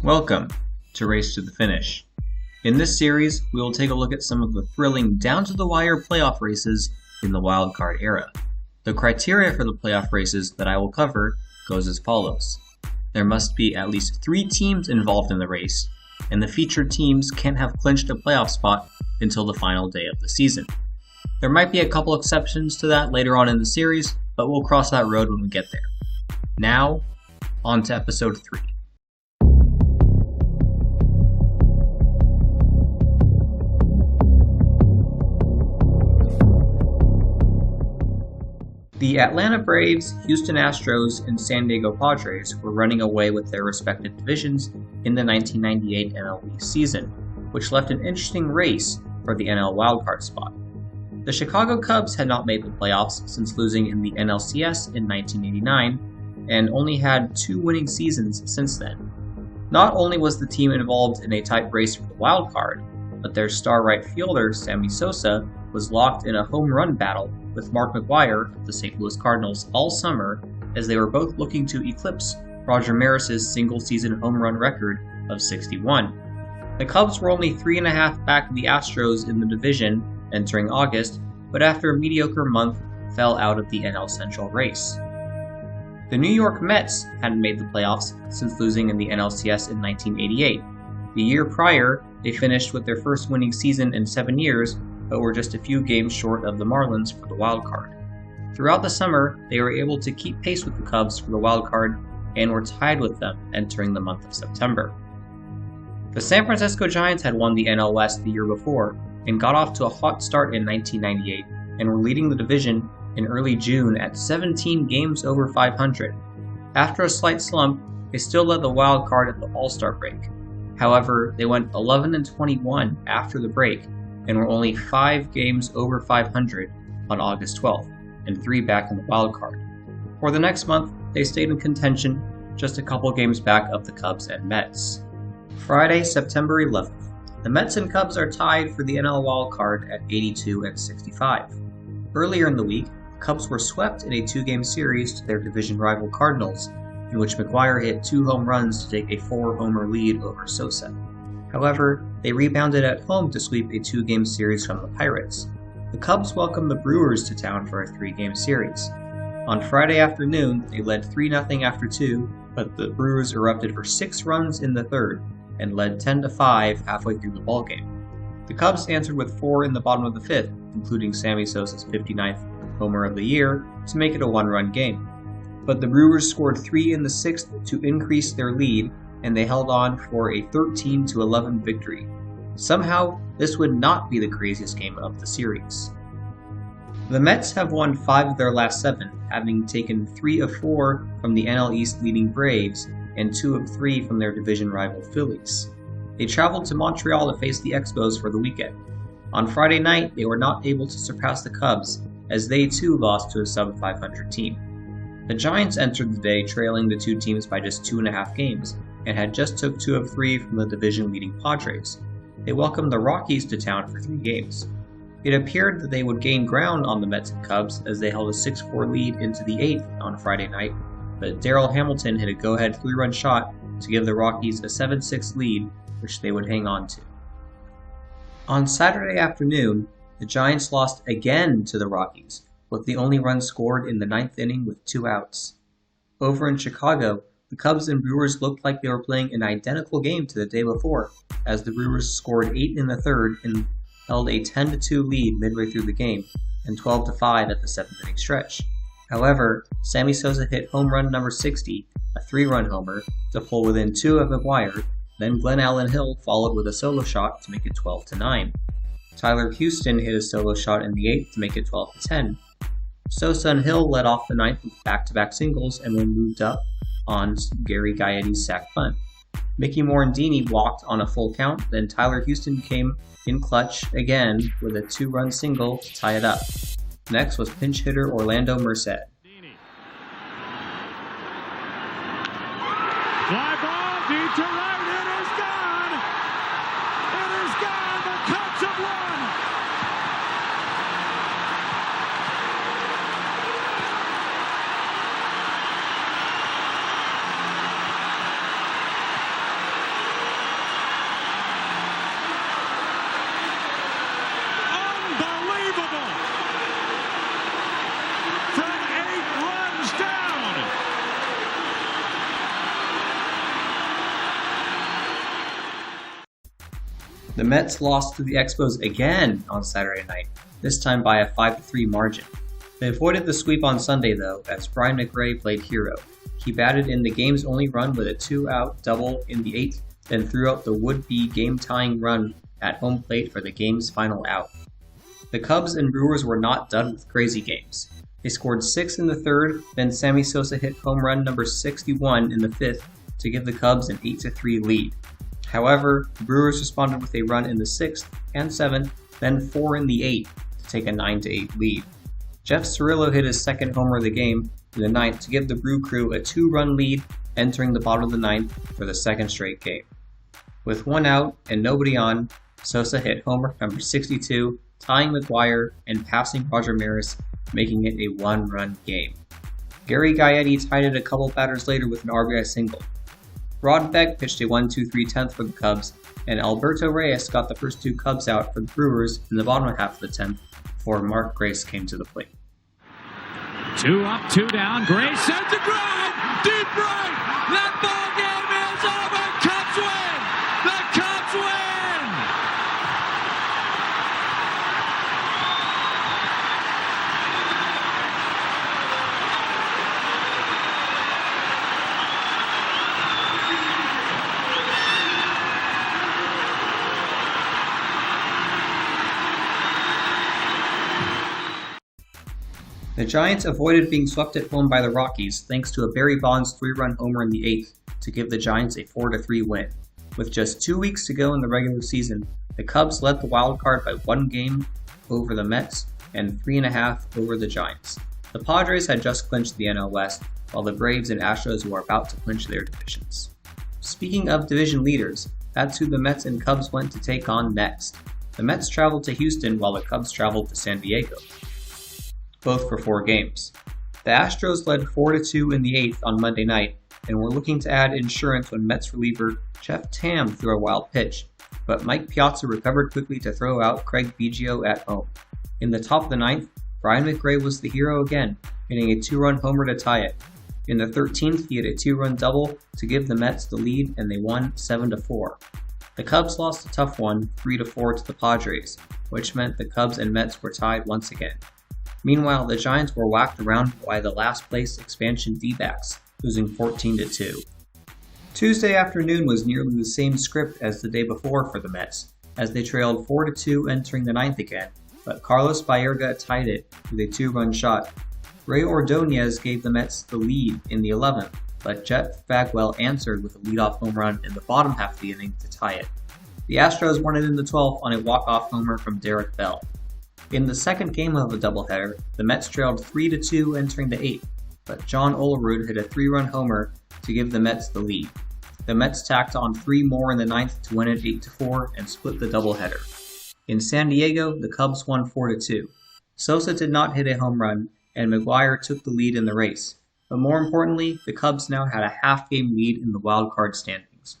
Welcome to Race to the Finish. In this series, we will take a look at some of the thrilling down-to-the-wire playoff races in the wildcard era. The criteria for the playoff races that I will cover goes as follows. There must be at least 3 teams involved in the race, and the featured teams can't have clinched a playoff spot until the final day of the season. There might be a couple exceptions to that later on in the series, but we'll cross that road when we get there. Now, on to episode 3. The Atlanta Braves, Houston Astros, and San Diego Padres were running away with their respective divisions in the 1998 NL East season, which left an interesting race for the NL wildcard spot. The Chicago Cubs had not made the playoffs since losing in the NLCS in 1989, and only had 2 winning seasons since then. Not only was the team involved in a tight race for the wild card, but their star right fielder, Sammy Sosa, was locked in a home run battle with Mark McGwire of the St. Louis Cardinals all summer, as they were both looking to eclipse Roger Maris's single-season home run record of 61. The Cubs were only 3.5 back of the Astros in the division entering August, but after a mediocre month, fell out of the NL Central race. The New York Mets hadn't made the playoffs since losing in the NLCS in 1988. The year prior, they finished with their first winning season in 7 years, but were just a few games short of the Marlins for the wild card. Throughout the summer, they were able to keep pace with the Cubs for the wild card and were tied with them entering the month of September. The San Francisco Giants had won the NL West the year before and got off to a hot start in 1998 and were leading the division in early June at 17 games over 500. After a slight slump, they still led the wild card at the All-Star break. However, they went 11-21 after the break and were only 5 games over 500 on August 12th, and 3 back in the wild card. For the next month, they stayed in contention, just a couple games back of the Cubs and Mets. Friday, September 11th. The Mets and Cubs are tied for the NL wild card at 82-65. Earlier in the week, Cubs were swept in a 2-game series to their division rival Cardinals, in which McGwire hit 2 home runs to take a 4-homer lead over Sosa. However, they rebounded at home to sweep a 2-game series from the Pirates. The Cubs welcomed the Brewers to town for a 3-game series. On Friday afternoon, they led 3-0 after 2, but the Brewers erupted for 6 runs in the third and led 10-5 halfway through the ballgame. The Cubs answered with 4 in the bottom of the 5th, including Sammy Sosa's 59th homer of the year, to make it a 1-run game. But the Brewers scored 3 in the 6th to increase their lead, and they held on for a 13-11 victory. Somehow, this would not be the craziest game of the series. The Mets have won 5 of their last 7, having taken 3 of 4 from the NL East leading Braves and 2 of 3 from their division rival Phillies. They traveled to Montreal to face the Expos for the weekend. On Friday night, they were not able to surpass the Cubs, as they too lost to a sub-500 team. The Giants entered the day trailing the 2 teams by just 2.5 games, and had just took 2 of 3 from the division-leading Padres. They welcomed the Rockies to town for 3 games. It appeared that they would gain ground on the Mets and Cubs as they held a 6-4 lead into the 8th on Friday night, but Darryl Hamilton hit a go-ahead 3-run shot to give the Rockies a 7-6 lead, which they would hang on to. On Saturday afternoon, the Giants lost again to the Rockies, with the only run scored in the 9th inning with 2 outs. Over in Chicago, the Cubs and Brewers looked like they were playing an identical game to the day before, as the Brewers scored 8 in the 3rd and held a 10-2 lead midway through the game, and 12-5 at the 7th inning stretch. However, Sammy Sosa hit home run number 60, a 3-run homer, to pull within 2 of McGwire, then Glenn Allen Hill followed with a solo shot to make it 12-9. Tyler Houston hit a solo shot in the 8th to make it 12-10. Sosa and Hill led off the 9th with back-to-back singles and were moved up on Gary Gaetti's sac bunt. Mickey Morandini walked on a full count, then Tyler Houston came in clutch again with a 2-run single to tie it up. Next was pinch hitter Orlando Merced. Fly ball deep to right. It is gone. It is gone. The Cubs have won. The Mets lost to the Expos again on Saturday night, this time by a 5-3 margin. They avoided the sweep on Sunday though, as Brian McRae played hero. He batted in the game's only run with a 2-out double in the 8th, then threw out the would-be game-tying run at home plate for the game's final out. The Cubs and Brewers were not done with crazy games. They scored 6 in the 3rd, then Sammy Sosa hit home run number 61 in the 5th to give the Cubs an 8-3 lead. However, the Brewers responded with a run in the 6th and 7th, then 4 in the 8th to take a 9-8 lead. Jeff Cirillo hit his second homer of the game in the 9th to give the Brew Crew a 2-run lead entering the bottom of the 9th for the second straight game. With 1 out and nobody on, Sosa hit homer number 62, tying McGuire and passing Roger Maris, making it a 1-run game. Gary Gaetti tied it a couple batters later with an RBI single. Rod Beck pitched a 1-2-3 for the Cubs, and Alberto Reyes got the first 2 Cubs out for the Brewers in the bottom half of the 10th before Mark Grace came to the plate. 2 up, 2 down. Grace sends a drive deep right. That ball game is over. Cubs win. The Cubs win. The Giants avoided being swept at home by the Rockies thanks to a Barry Bonds 3-run homer in the 8th to give the Giants a 4-3 win. With just 2 weeks to go in the regular season, the Cubs led the wild card by 1 game over the Mets and 3.5 over the Giants. The Padres had just clinched the NL West, while the Braves and Astros were about to clinch their divisions. Speaking of division leaders, that's who the Mets and Cubs went to take on next. The Mets traveled to Houston while the Cubs traveled to San Diego, both for 4 games. The Astros led 4-2 in the 8th on Monday night and were looking to add insurance when Mets reliever Jeff Tam threw a wild pitch, but Mike Piazza recovered quickly to throw out Craig Biggio at home. In the top of the 9th, Brian McRae was the hero again, hitting a 2-run homer to tie it. In the 13th, he hit a 2-run double to give the Mets the lead, and they won 7-4. The Cubs lost a tough one, 3-4 to the Padres, which meant the Cubs and Mets were tied once again. Meanwhile, the Giants were whacked around by the last-place expansion D-backs, losing 14-2. Tuesday afternoon was nearly the same script as the day before for the Mets, as they trailed 4-2 entering the 9th again, but Carlos Baerga tied it with a 2-run shot. Ray Ordonez gave the Mets the lead in the 11th, but Jeff Bagwell answered with a leadoff home run in the bottom half of the inning to tie it. The Astros won it in the 12th on a walk-off homer from Derek Bell. In the second game of the doubleheader, the Mets trailed 3-2 entering the 8th, but John Olerud hit a 3-run homer to give the Mets the lead. The Mets tacked on 3 more in the 9th to win it 8-4 and split the doubleheader. In San Diego, the Cubs won 4-2. Sosa did not hit a home run, and McGuire took the lead in the race. But more importantly, the Cubs now had a half-game lead in the wild card standings.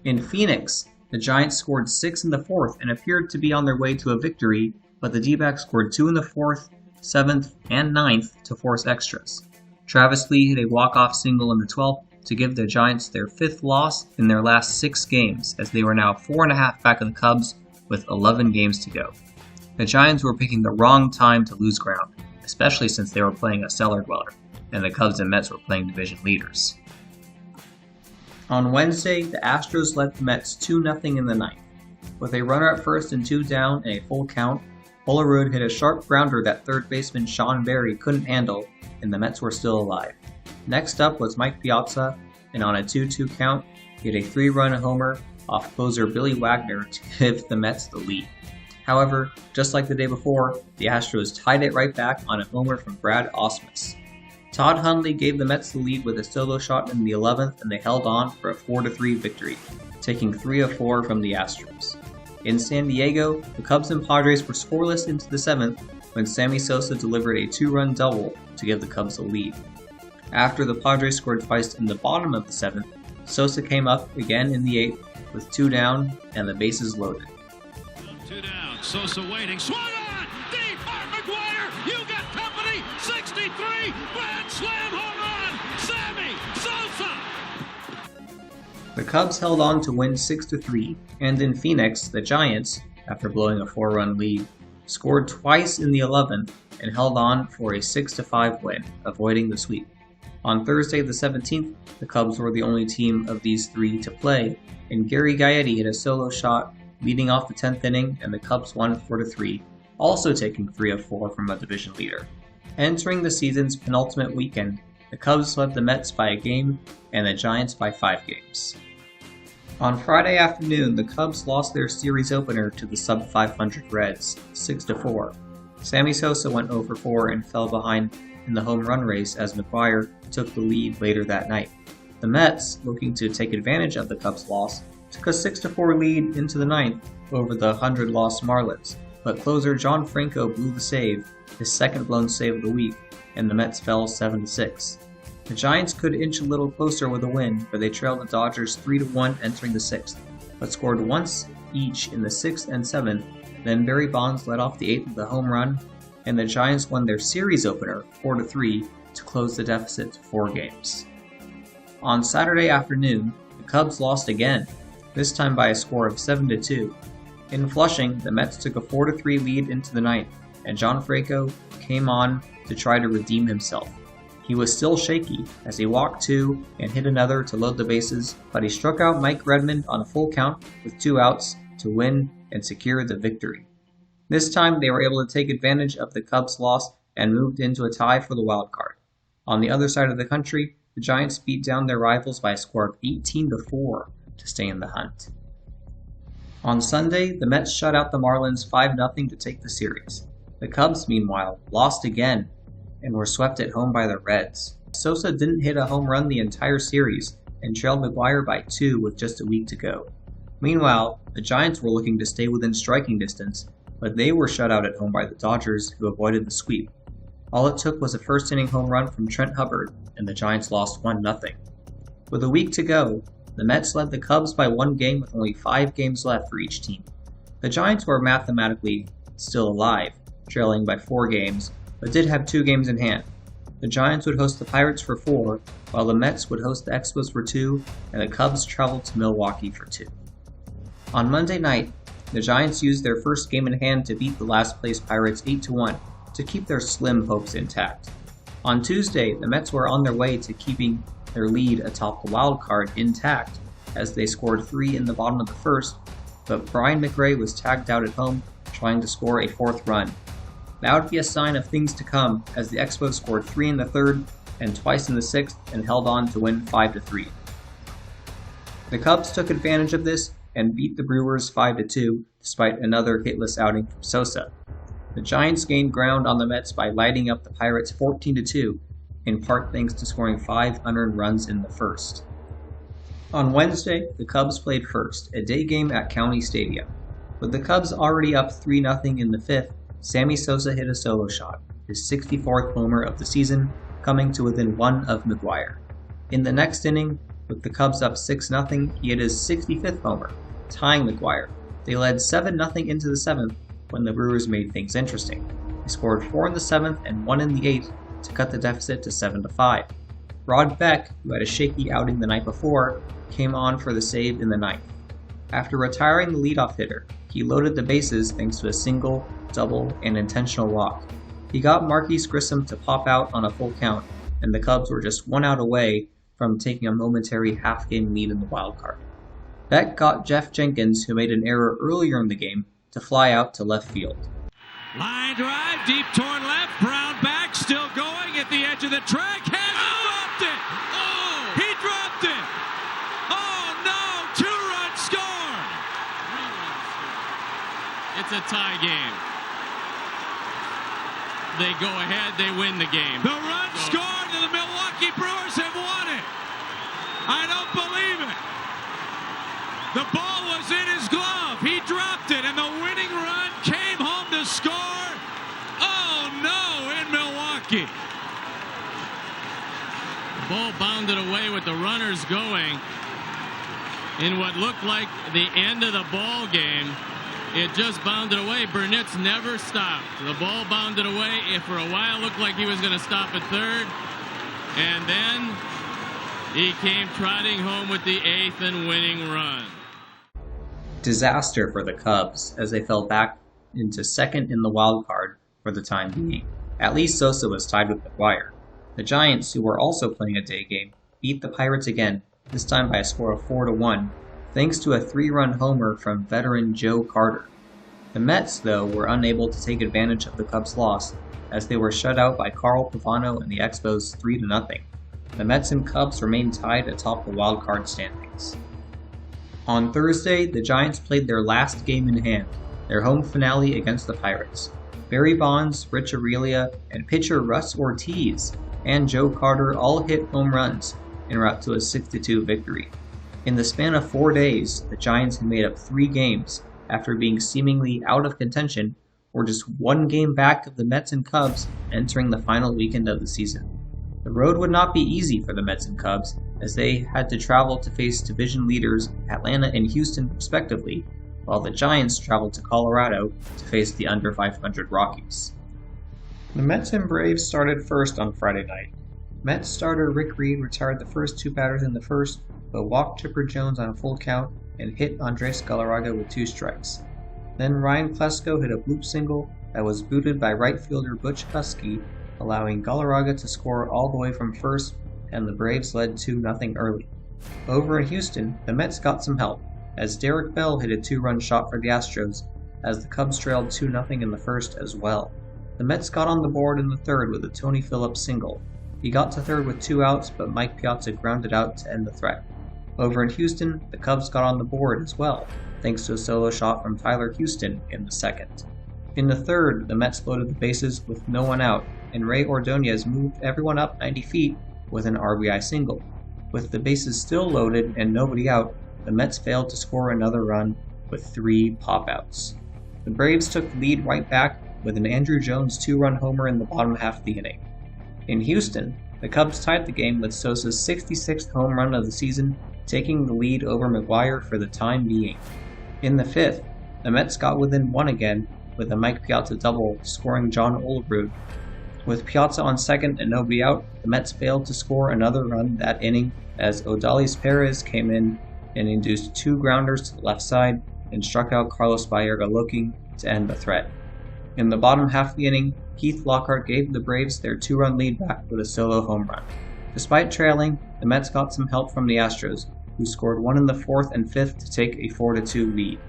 In Phoenix, the Giants scored 6 in the 4th and appeared to be on their way to a victory, but the D-backs scored 2 in the 4th, 7th, and 9th to force extras. Travis Lee hit a walk-off single in the 12th to give the Giants their 5th loss in their last 6 games, as they were now 4.5 back of the Cubs with 11 games to go. The Giants were picking the wrong time to lose ground, especially since they were playing a cellar dweller, and the Cubs and Mets were playing division leaders. On Wednesday, the Astros led the Mets 2-0 in the 9th. With a runner at first and 2 down and a full count, Olerud hit a sharp grounder that third baseman Sean Berry couldn't handle, and the Mets were still alive. Next up was Mike Piazza, and on a 2-2 count, he hit a 3-run homer off closer Billy Wagner to give the Mets the lead. However, just like the day before, the Astros tied it right back on a homer from Brad Ausmus. Todd Hundley gave the Mets the lead with a solo shot in the 11th, and they held on for a 4-3 victory, taking 3 of 4 from the Astros. In San Diego, the Cubs and Padres were scoreless into the 7th when Sammy Sosa delivered a 2-run double to give the Cubs the lead. After the Padres scored twice in the bottom of the 7th, Sosa came up again in the 8th with 2 down and the bases loaded. 2 down, Sosa waiting, swung on, deep, McGuire, you got company, 63, grand slam home run, Sammy Sosa! The Cubs held on to win 6-3, and in Phoenix, the Giants, after blowing a 4-run lead, scored twice in the 11th and held on for a 6-5 win, avoiding the sweep. On Thursday the 17th, the Cubs were the only team of these three to play, and Gary Gaetti hit a solo shot leading off the 10th inning, and the Cubs won 4-3, also taking 3 of 4 from a division leader. Entering the season's penultimate weekend, the Cubs led the Mets by a game and the Giants by 5 games. On Friday afternoon, the Cubs lost their series opener to the sub-500 Reds, 6-4. Sammy Sosa went 0-4 and fell behind in the home run race as McGuire took the lead later that night. The Mets, looking to take advantage of the Cubs' loss, took a 6-4 lead into the ninth over the 100-loss Marlins, but closer John Franco blew the save, his second blown save of the week, and the Mets fell 7-6. The Giants could inch a little closer with a win, but they trailed the Dodgers 3-1 entering the 6th, but scored once each in the 6th and 7th. Then Barry Bonds led off the 8th with a home run, and the Giants won their series opener 4-3 to close the deficit to 4 games. On Saturday afternoon, the Cubs lost again, this time by a score of 7-2. In Flushing, the Mets took a 4-3 lead into the ninth, and John Franco came on to try to redeem himself. He was still shaky as he walked 2 and hit another to load the bases, but he struck out Mike Redmond on a full count with 2 outs to win and secure the victory. This time they were able to take advantage of the Cubs' loss and moved into a tie for the wild card. On the other side of the country, the Giants beat down their rivals by a score of 18-4 to stay in the hunt. On Sunday, the Mets shut out the Marlins 5-0 to take the series. The Cubs, meanwhile, lost again and were swept at home by the Reds. Sosa didn't hit a home run the entire series and trailed McGuire by 2 with just a week to go. Meanwhile, the Giants were looking to stay within striking distance, but they were shut out at home by the Dodgers, who avoided the sweep. All it took was a first-inning home run from Trent Hubbard, and the Giants lost 1-0. With a week to go, the Mets led the Cubs by 1 game with only 5 games left for each team. The Giants were mathematically still alive, trailing by 4 games, but did have 2 games in hand. The Giants would host the Pirates for 4, while the Mets would host the Expos for 2, and the Cubs traveled to Milwaukee for 2. On Monday night, the Giants used their first game in hand to beat the last-place Pirates 8-1 to keep their slim hopes intact. On Tuesday, the Mets were on their way to keeping their lead atop the wild card intact as they scored 3 in the bottom of the first, but Brian McRae was tagged out at home trying to score a 4th run. That would be a sign of things to come as the Expos scored 3 in the 3rd and twice in the 6th and held on to win 5-3. The Cubs took advantage of this and beat the Brewers 5-2 despite another hitless outing from Sosa. The Giants gained ground on the Mets by lighting up the Pirates 14-2, in part thanks to scoring 5 unearned runs in the first. On Wednesday, the Cubs played first, a day game at County Stadium. With the Cubs already up 3-0 in the 5th, Sammy Sosa hit a solo shot, his 64th homer of the season, coming to within 1 of McGuire. In the next inning, with the Cubs up 6-0, he hit his 65th homer, tying McGuire. They led 7-0 into the 7th when the Brewers made things interesting. They scored 4 in the 7th and 1 in the 8th to cut the deficit to 7-5. Rod Beck, who had a shaky outing the night before, came on for the save in the 9th. After retiring the leadoff hitter, he loaded the bases thanks to a single, double, and intentional walk. He got Marquise Grissom to pop out on a full count, and the Cubs were just 1 out away from taking a momentary half-game lead in the wild card. Beck got Jeff Jenkins, who made an error earlier in the game, to fly out to left field. Line drive, deep toward left, Brown back, still going at the edge of the track, dropped it! Oh! He dropped it! Oh no, 2-run score! It's a tie game. They go ahead, they win the game. The run scored and the Milwaukee Brewers have won it! I don't believe it! The ball was in his glove, he dropped it, and the winning run came home to score! Oh no, in Milwaukee! The ball bounded away with the runners going in what looked like the end of the ball game. It just bounded away. Burnett's never stopped. The ball bounded away. It for a while looked like he was going to stop at third. And then He came trotting home with the 8th and winning run. Disaster for the Cubs as they fell back into second in the wild card for the time being. At least Sosa was tied with McGuire. The Giants, who were also playing a day game, beat the Pirates again, this time by a score of 4-1, thanks to a 3-run homer from veteran Joe Carter. The Mets, though, were unable to take advantage of the Cubs' loss, as they were shut out by Carl Pavano and the Expos 3-0. The Mets and Cubs remained tied atop the wild card standings. On Thursday, the Giants played their last game in hand, their home finale against the Pirates. Barry Bonds, Rich Aurilia, and pitcher Russ Ortiz and Joe Carter all hit home runs en route to a 6-2 victory. In the span of 4 days, the Giants had made up 3 games after being seemingly out of contention, or just 1 game back of the Mets and Cubs entering the final weekend of the season. The road would not be easy for the Mets and Cubs, as they had to travel to face division leaders Atlanta and Houston respectively, while the Giants traveled to Colorado to face the under 500 Rockies. The Mets and Braves started first on Friday night. Mets starter Rick Reed retired the first 2 batters in the first, but walked Chipper Jones on a full count and hit Andres Galarraga with 2 strikes. Then Ryan Klesko hit a bloop single that was booted by right fielder Butch Husky, allowing Galarraga to score all the way from first, and the Braves led 2-0 early. Over in Houston, the Mets got some help, as Derek Bell hit a 2-run shot for the Astros, as the Cubs trailed 2-0 in the first as well. The Mets got on the board in the third with a Tony Phillips single. He got to third with 2 outs, but Mike Piazza grounded out to end the threat. Over in Houston, the Cubs got on the board as well, thanks to a solo shot from Tyler Houston in the second. In the third, the Mets loaded the bases with no one out, and Ray Ordonez moved everyone up 90 feet with an RBI single. With the bases still loaded and nobody out, the Mets failed to score another run with 3 pop-outs. The Braves took the lead right back with an Andrew Jones 2-run homer in the bottom half of the inning. In Houston, the Cubs tied the game with Sosa's 66th home run of the season, taking the lead over McGuire for the time being. In the fifth, the Mets got within 1 again with a Mike Piazza double, scoring John Olerud. With Piazza on second and nobody out, the Mets failed to score another run that inning as Odalis Perez came in and induced 2 grounders to the left side and struck out Carlos Baerga looking to end the threat. In the bottom half of the inning, Keith Lockhart gave the Braves their 2-run lead back with a solo home run. Despite trailing, the Mets got some help from the Astros, who scored 1 in the 4th and 5th to take a 4-2 lead.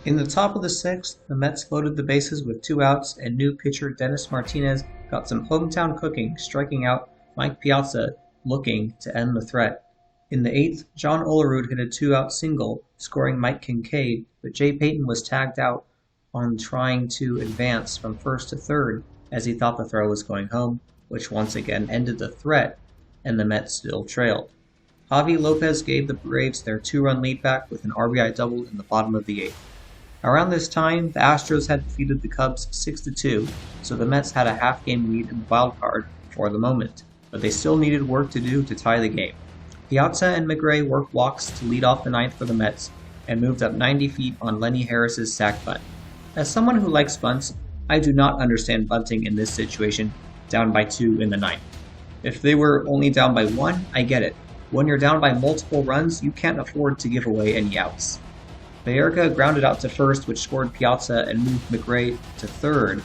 In the top of the 6th, the Mets loaded the bases with 2 outs, and new pitcher Dennis Martinez got some hometown cooking, striking out Mike Piazza looking to end the threat. In the 8th, John Olerud hit a 2-out single, scoring Mike Kincaid, but Jay Payton was tagged out on trying to advance from first to third as he thought the throw was going home, which once again ended the threat, and the Mets still trailed. Javi Lopez gave the Braves their 2-run lead back with an RBI double in the bottom of the 8th. Around this time, the Astros had defeated the Cubs 6-2, so the Mets had a half-game lead in the wild card for the moment, but they still needed work to do to tie the game. Piazza and McGray worked walks to lead off the 9th for the Mets and moved up 90 feet on Lenny Harris's sac bunt. As someone who likes bunts, I do not understand bunting in this situation, down by 2 in the 9th. If they were only down by 1, I get it. When you're down by multiple runs, you can't afford to give away any outs. Baerga grounded out to first, which scored Piazza and moved McGray to third,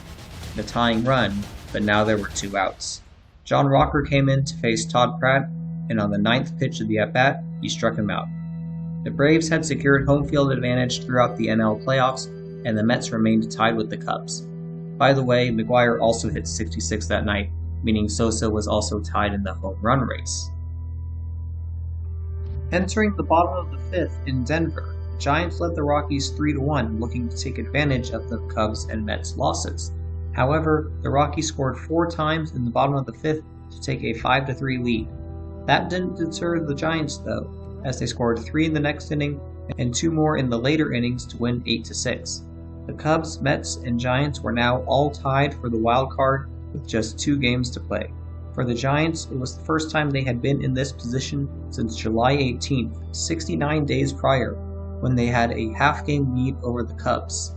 the tying run, but now there were 2 outs. John Rocker came in to face Todd Pratt, and on the 9th pitch of the at-bat, he struck him out. The Braves had secured home field advantage throughout the NL playoffs, and the Mets remained tied with the Cubs. By the way, McGuire also hit 66 that night, meaning Sosa was also tied in the home run race. Entering the bottom of the 5th in Denver, the Giants led the Rockies 3-1, looking to take advantage of the Cubs and Mets losses. However, the Rockies scored 4 times in the bottom of the 5th to take a 5-3 lead. That didn't deter the Giants though, as they scored 3 in the next inning and 2 more in the later innings to win 8-6. The Cubs, Mets, and Giants were now all tied for the wild card with just 2 games to play. For the Giants, it was the first time they had been in this position since July 18th, 69 days prior, when they had a half-game lead over the Cubs.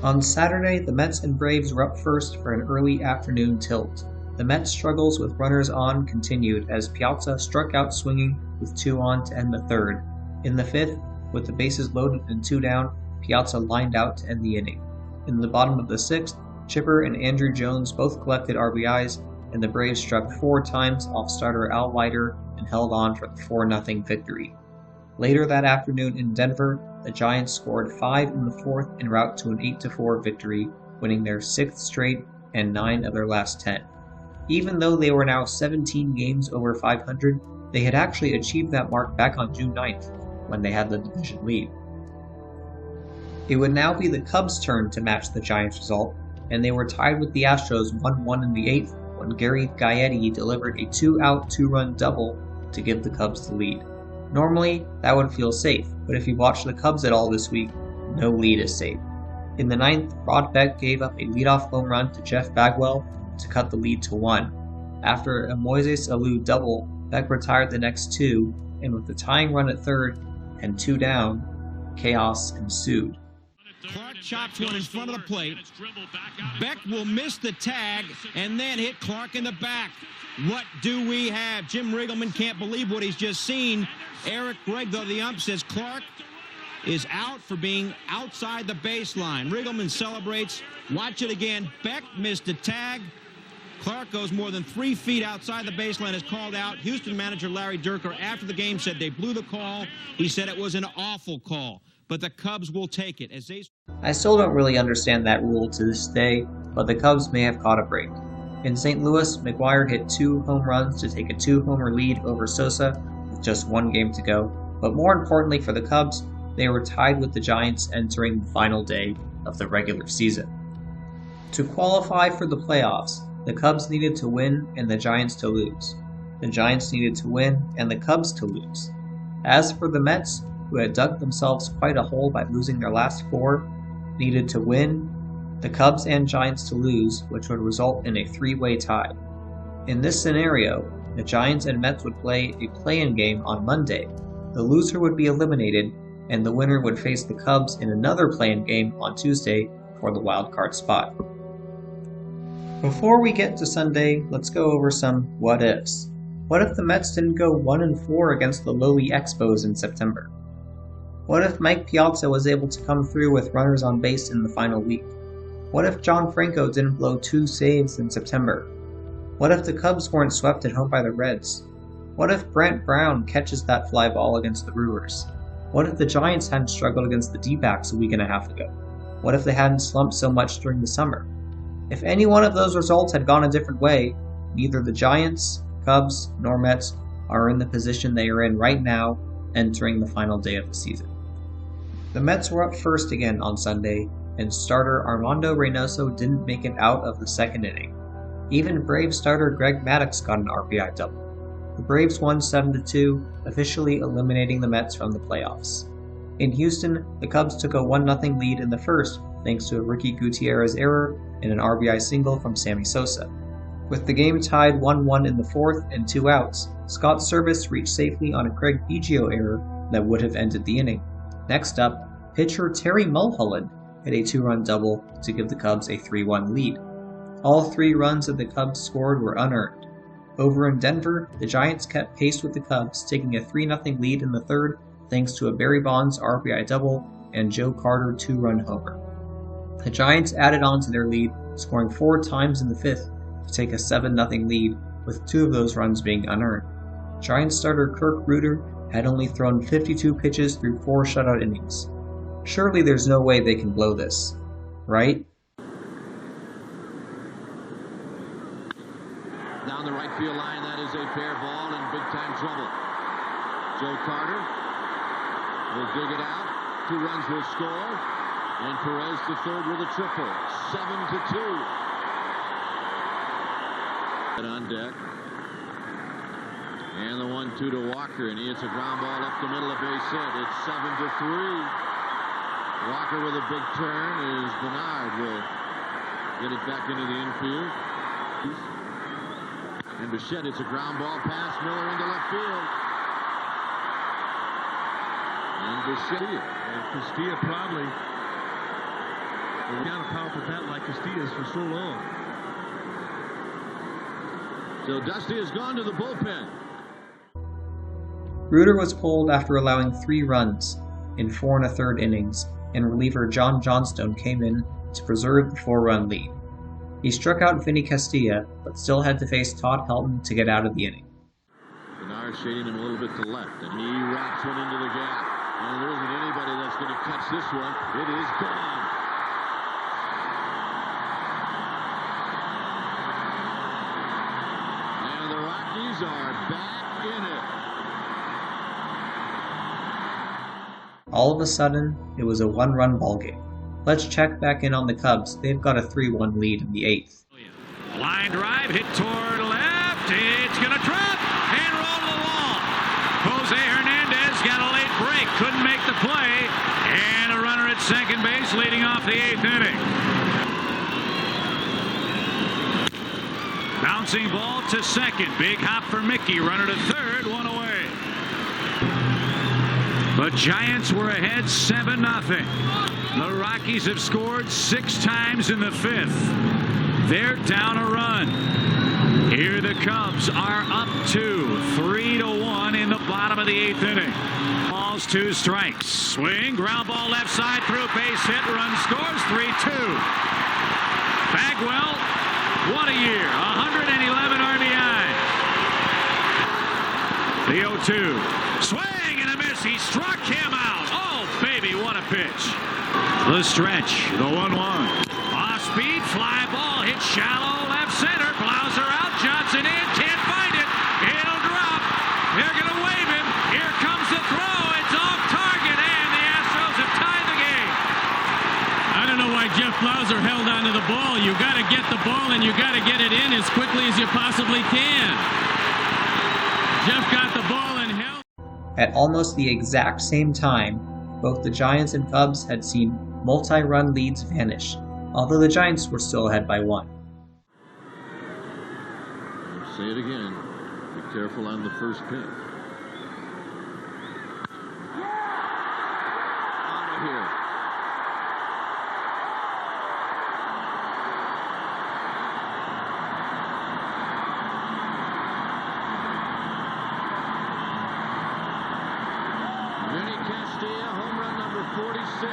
On Saturday, the Mets and Braves were up first for an early afternoon tilt. The The Mets' struggles with runners on continued as Piazza struck out swinging with 2 on to end the third. In the fifth, with the bases loaded and 2 down, Piazza lined out to end the inning. In the bottom of the sixth, Chipper and Andrew Jones both collected RBIs, and the Braves struck 4 times off starter Al Leiter and held on for the 4-0 victory. Later that afternoon in Denver, the Giants scored 5 in the fourth en route to an 8-4 victory, winning their 6th straight and 9 of their last 10. Even though they were now 17 games over 500, they had actually achieved that mark back on June 9th, when they had the division lead. It would now be the Cubs' turn to match the Giants' result, and they were tied with the Astros 1-1 in the 8th when Gary Gaetti delivered a 2-out, 2-run double to give the Cubs the lead. Normally, that would feel safe, but if you watch the Cubs at all this week, no lead is safe. In the 9th, Rod Beck gave up a leadoff home run to Jeff Bagwell to cut the lead to 1. After a Moises Alou double, Beck retired the next 2, and with the tying run at third and 2 down, chaos ensued. Clark chops one in front of the plate. Beck will miss the tag and then hit Clark in the back. What do we have? Jim Riggleman can't believe what he's just seen. Eric Gregg, though, the ump, says Clark is out for being outside the baseline. Riggleman celebrates. Watch it again. Beck missed the tag. Clark goes more than 3 feet outside the baseline, is called out. Houston manager Larry Dierker, after the game, said they blew the call. He said it was an awful call, but the Cubs will take it. I still don't really understand that rule to this day, but the Cubs may have caught a break. In St. Louis, McGuire hit 2 home runs to take a 2-homer lead over Sosa with just 1 game to go, but more importantly for the Cubs, they were tied with the Giants entering the final day of the regular season. To qualify for the playoffs, the Cubs needed to win and the Giants to lose. The Giants needed to win and the Cubs to lose. As for the Mets, who had dug themselves quite a hole by losing their last 4, needed to win, the Cubs and Giants to lose, which would result in a 3-way tie. In this scenario, the Giants and Mets would play a play-in game on Monday. The loser would be eliminated, and the winner would face the Cubs in another play-in game on Tuesday for the wild card spot. Before we get to Sunday, let's go over some what-ifs. What if the Mets didn't go 1-4 against the lowly Expos in September? What if Mike Piazza was able to come through with runners on base in the final week? What if John Franco didn't blow 2 saves in September? What if the Cubs weren't swept at home by the Reds? What if Brant Brown catches that fly ball against the Brewers? What if the Giants hadn't struggled against the D-backs a week and a half ago? What if they hadn't slumped so much during the summer? If any one of those results had gone a different way, neither the Giants, Cubs, nor Mets are in the position they are in right now entering the final day of the season. The Mets were up first again on Sunday, and starter Armando Reynoso didn't make it out of the second inning. Even Braves starter Greg Maddux got an RBI double. The Braves won 7-2, officially eliminating the Mets from the playoffs. In Houston, the Cubs took a 1-0 lead in the first thanks to a Ricky Gutierrez error and an RBI single from Sammy Sosa. With the game tied 1-1 in the fourth and 2 outs, Scott Servais reached safely on a Craig Biggio error that would have ended the inning. Next up, pitcher Terry Mulholland hit a 2-run double to give the Cubs a 3-1 lead. All 3 runs that the Cubs scored were unearned. Over in Denver, the Giants kept pace with the Cubs, taking a 3-0 lead in the third thanks to a Barry Bonds RBI double and Joe Carter 2-run homer. The Giants added on to their lead, scoring 4 times in the fifth to take a 7-0 lead, with 2 of those runs being unearned. Giants starter Kirk Rueter had only thrown 52 pitches through 4 shutout innings. Surely there's no way they can blow this, right? Down the right field line, that is a fair ball and big time trouble. Joe Carter will dig it out. 2 runs will score. And Perez to third with a triple. 7-2. On deck. And the 1-2 to Walker, and he hits a ground ball up the middle of base hit. It's 7-3. Walker with a big turn as Bernard will get it back into the infield. And Bichette hits a ground ball past Miller into left field. And Bichette. And Castilla probably down a powerful bat like Castilla's for so long. So Dusty has gone to the bullpen. Reuter was pulled after allowing 3 runs in 4 1/3 innings, and reliever John Johnstone came in to preserve the 4-run lead. He struck out Vinny Castilla, but still had to face Todd Helton to get out of the inning. Bernard shading him a little bit to left, and he wraps one into the gap. And there isn't anybody that's going to catch this one. It is gone. And the Rockies are back in it. All of a sudden, it was a 1-run ballgame. Let's check back in on the Cubs. They've got a 3-1 lead in the 8th. Line drive, hit toward left. It's going to drop and roll to the wall. Jose Hernandez got a late break, couldn't make the play, and a runner at second base leading off the 8th inning. Bouncing ball to second. Big hop for Mickey. Runner to third. 1 away. The Giants were ahead 7-0. The Rockies have scored 6 times in the 5th. They're down a run. Here the Cubs are up 2, 3-1 in the bottom of the 8th inning. Balls 2 strikes. Swing, ground ball left side through, base hit, run scores, 3-2. Bagwell, what a year, 111 RBI. The 0-2. Swing and a miss, he struck him out. Oh, baby, what a pitch. The stretch, the 1-1. Off-speed, fly ball, hit shallow, left center, Blauser out, Johnson in, can't find it, it'll drop, they're going to wave him, here comes the throw, it's off target, and the Astros have tied the game. I don't know why Jeff Blauser held onto the ball. You got to get the ball and you got to get it in as quickly as you possibly can. Jeff got the ball and held. At almost the exact same time, both the Giants and Cubs had seen multi-run leads vanish, although the Giants were still ahead by 1. I'll say it again. Be careful on the first pitch. Out of here. Vinny Castilla, home run number 46.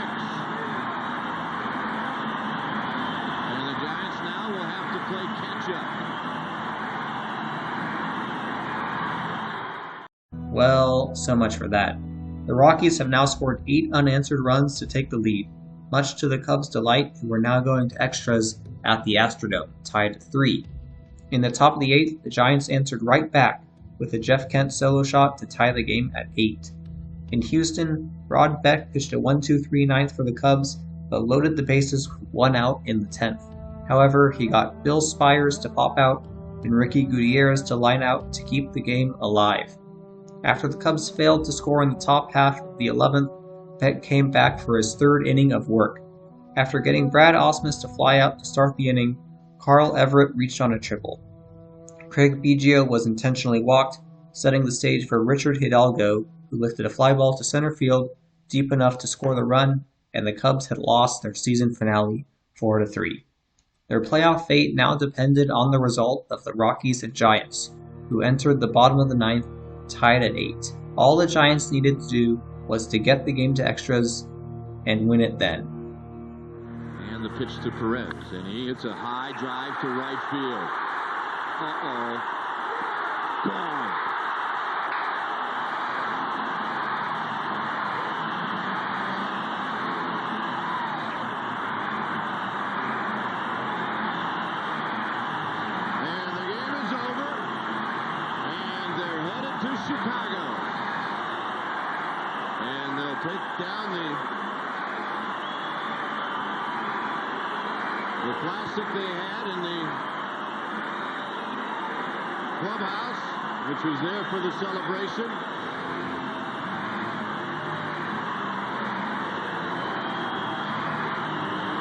And the Giants now will have to play catch-up. Well, so much for that. The Rockies have now scored 8 unanswered runs to take the lead, much to the Cubs' delight, who are now going to extras at the Astrodome, tied at 3. In the top of the 8th, the Giants answered right back with a Jeff Kent solo shot to tie the game at 8. In Houston, Rod Beck pitched a 1-2-3 ninth for the Cubs, but loaded the bases with 1 out in the 10th. However, he got Bill Spires to pop out and Ricky Gutierrez to line out to keep the game alive. After the Cubs failed to score in the top half of the 11th, Beck came back for his 3rd inning of work. After getting Brad Ausmus to fly out to start the inning, Carl Everett reached on a triple. Craig Biggio was intentionally walked, setting the stage for Richard Hidalgo, who lifted a fly ball to center field deep enough to score the run, and the Cubs had lost their season finale 4-3. Their playoff fate now depended on the result of the Rockies and Giants, who entered the bottom of the 9th tied at 8. All the Giants needed to do was to get the game to extras and win it then. And the pitch to Perez, and he hits a high drive to right field. Uh-oh. Gone. And the game is over, and they're headed to Chicago. And they'll take down the plastic they had in the clubhouse, which was there for the celebration.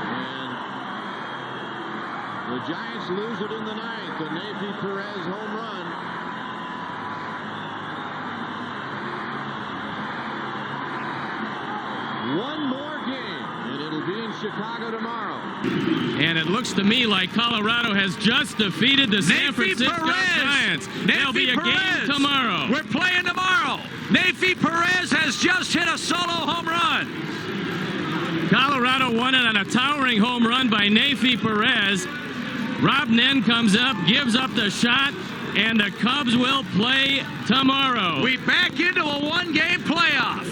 And the Giants lose it in the 9th. A Neifi Perez home run. One more game, and it'll be in Chicago tomorrow. And it looks to me like Colorado has just defeated the San Francisco Giants. There'll be a game tomorrow. We're playing tomorrow. Neifi Perez has just hit a solo home run. Colorado won it on a towering home run by Neifi Perez. Rob Nen comes up, gives up the shot, and the Cubs will play tomorrow. We back into a one-game playoff.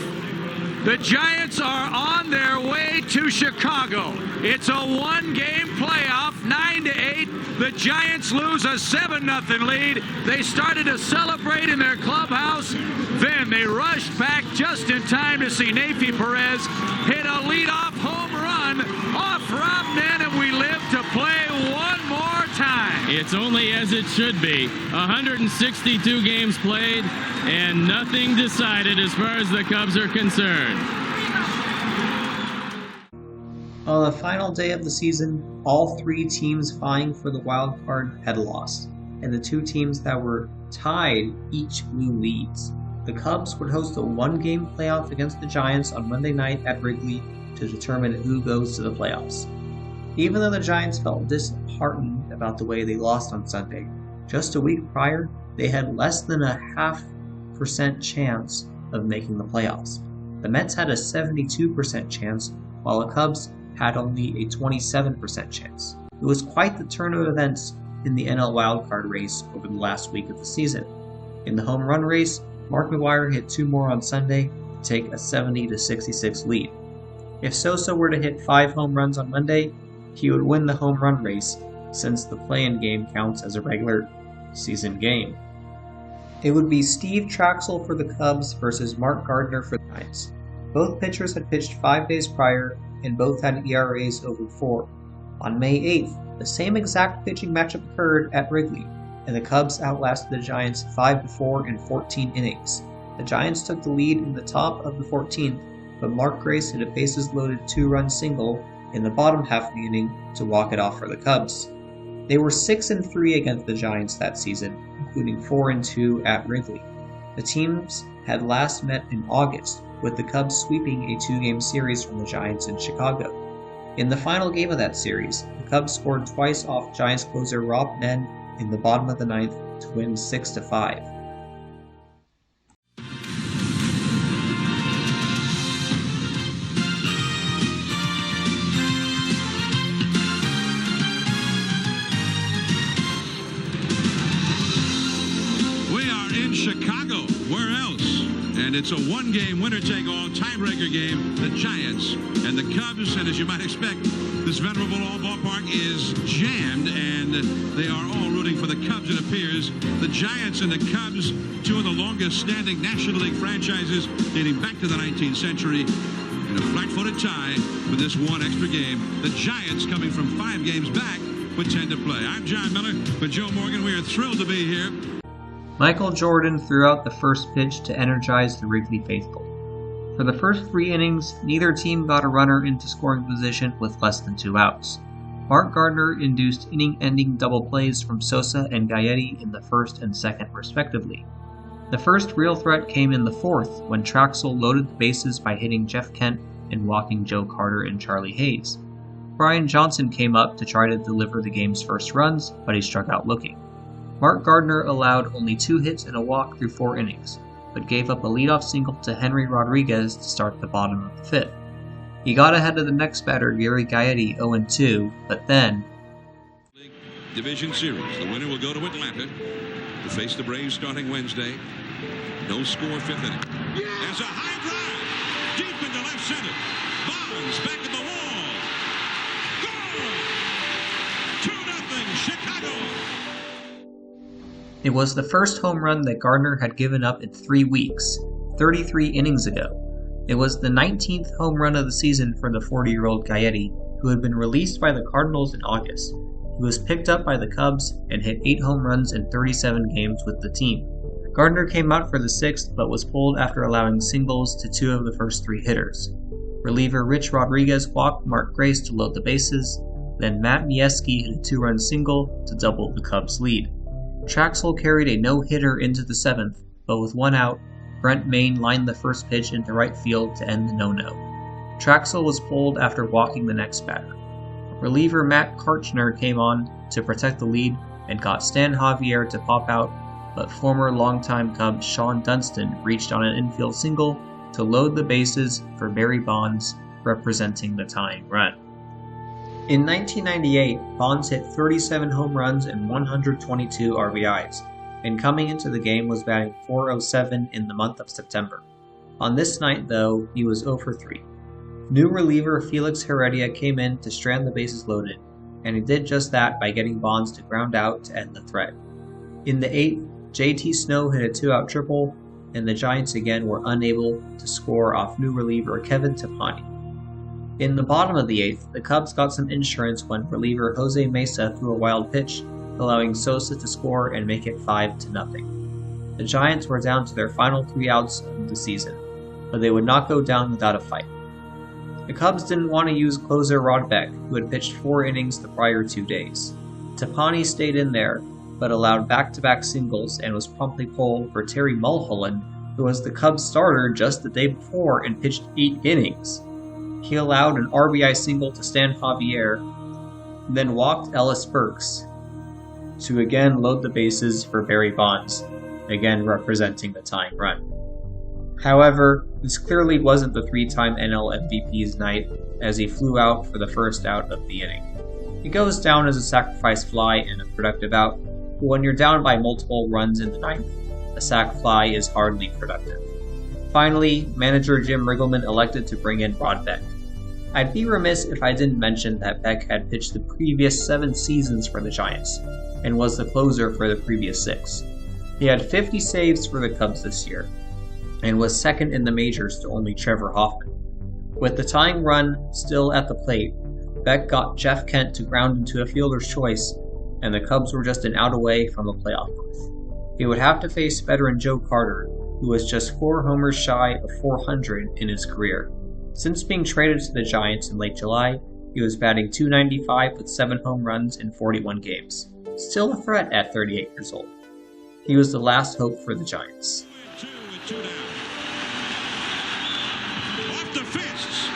The Giants are on their way to Chicago. It's a one-game playoff, 9-8. The Giants lose a 7-0 lead. They started to celebrate in their clubhouse. Then they rushed back just in time to see Neifi Perez hit a leadoff home run off Rob Nen, and we live to play one more time. It's only as it should be. 162 games played and nothing decided as far as the Cubs are concerned. On the final day of the season, all three teams vying for the wild card had lost, and the two teams that were tied each blew leads. The Cubs would host a one-game playoff against the Giants on Monday night at Wrigley to determine who goes to the playoffs. Even though the Giants felt disheartened about the way they lost on Sunday, just a week prior, they had less than a 0.5% chance of making the playoffs. The Mets had a 72% chance, while the Cubs had only a 27% chance. It was quite the turn of events in the NL wildcard race over the last week of the season. In the home run race, Mark McGwire hit 2 more on Sunday to take a 70-66 lead. If Sosa were to hit 5 home runs on Monday, he would win the home run race, since the play-in game counts as a regular season game. It would be Steve Traxel for the Cubs versus Mark Gardner for the Giants. Both pitchers had pitched 5 days prior, and both had ERAs over 4. On May 8th, the same exact pitching matchup occurred at Wrigley, and the Cubs outlasted the Giants 5-4 in 14 innings. The Giants took the lead in the top of the 14th, but Mark Grace hit a bases-loaded 2-run single in the bottom half of the inning to walk it off for the Cubs. They were 6-3 against the Giants that season, including 4-2 at Wrigley. The teams had last met in August, with the Cubs sweeping a 2-game series from the Giants in Chicago. In the final game of that series, the Cubs scored twice off Giants closer Rob Nen in the bottom of the 9th to win 6-5. We are in Chicago. Where else? And it's a one-game winner-take-all tiebreaker game. The Giants and the Cubs, and as you might expect, this venerable old ballpark is jammed, and they are all rooting for the Cubs, it appears. The Giants and the Cubs, two of the longest-standing National League franchises dating back to the 19th century, in a flat-footed tie with this one extra game. The Giants coming from 5 games back with 10 to play. I'm John Miller with Joe Morgan. We are thrilled to be here. Michael Jordan threw out the first pitch to energize the Wrigley faithful. For the first 3 innings, neither team got a runner into scoring position with less than 2 outs. Mark Gardner induced inning-ending double plays from Sosa and Gaetti in the first and second respectively. The first real threat came in the fourth, when Traxel loaded the bases by hitting Jeff Kent and walking Joe Carter and Charlie Hayes. Brian Johnson came up to try to deliver the game's first runs, but he struck out looking. Mark Gardner allowed only 2 hits and a walk through 4 innings, but gave up a leadoff single to Henry Rodriguez to start the bottom of the 5th. He got ahead of the next batter, Gary Gaetti, 0-2, but then... Division Series. The winner will go to Atlanta to face the Braves starting Wednesday. No score, 5th inning. There's a high drive deep into left center. Bonds back at the wall. Gone! 2-0 Chicago. It was the first home run that Gardner had given up in 3 weeks, 33 innings ago. It was the 19th home run of the season for the 40-year-old Gaetti, who had been released by the Cardinals in August. He was picked up by the Cubs and hit 8 home runs in 37 games with the team. Gardner came out for the 6th, but was pulled after allowing singles to 2 of the first 3 hitters. Reliever Rich Rodriguez walked Mark Grace to load the bases, then Matt Miesky hit a 2-run single to double the Cubs' lead. Traxel carried a no-hitter into the 7th, but with 1 out, Brent Mayne lined the first pitch into right field to end the no-no. Traxel was pulled after walking the next batter. Reliever Matt Karchner came on to protect the lead and got Stan Javier to pop out, but former longtime Cub Sean Dunston reached on an infield single to load the bases for Barry Bonds, representing the tying run. In 1998, Bonds hit 37 home runs and 122 RBIs, and coming into the game was batting .407 in the month of September. On this night, though, he was 0 for 3. New reliever Felix Heredia came in to strand the bases loaded, and he did just that by getting Bonds to ground out to end the threat. In the 8th, JT Snow hit a 2-out triple, and the Giants again were unable to score off new reliever Kevin Tapani. In the bottom of the 8th, the Cubs got some insurance when reliever Jose Mesa threw a wild pitch, allowing Sosa to score and make it 5-0. The Giants were down to their final 3 outs of the season, but they would not go down without a fight. The Cubs didn't want to use closer Rod Beck, who had pitched 4 innings the prior 2 days. Tapani stayed in there, but allowed back-to-back singles and was promptly pulled for Terry Mulholland, who was the Cubs starter just the day before and pitched 8 innings. He allowed an RBI single to Stan Javier, then walked Ellis Burks to again load the bases for Barry Bonds, again representing the tying run. However, this clearly wasn't the 3-time NL MVP's night, as he flew out for the first out of the inning. He goes down as a sacrifice fly and a productive out, but when you're down by multiple runs in the 9th, a sac fly is hardly productive. Finally, manager Jim Riggleman elected to bring in Rod Beck. I'd be remiss if I didn't mention that Beck had pitched the previous 7 seasons for the Giants, and was the closer for the previous 6. He had 50 saves for the Cubs this year, and was second in the majors to only Trevor Hoffman. With the tying run still at the plate, Beck got Jeff Kent to ground into a fielder's choice, and the Cubs were just an out away from a playoff berth. He would have to face veteran Joe Carter, who was just 4 homers shy of 400 in his career. Since being traded to the Giants in late July, he was batting .295 with 7 home runs in 41 games. Still a threat at 38 years old. He was the last hope for the Giants. Off the fists.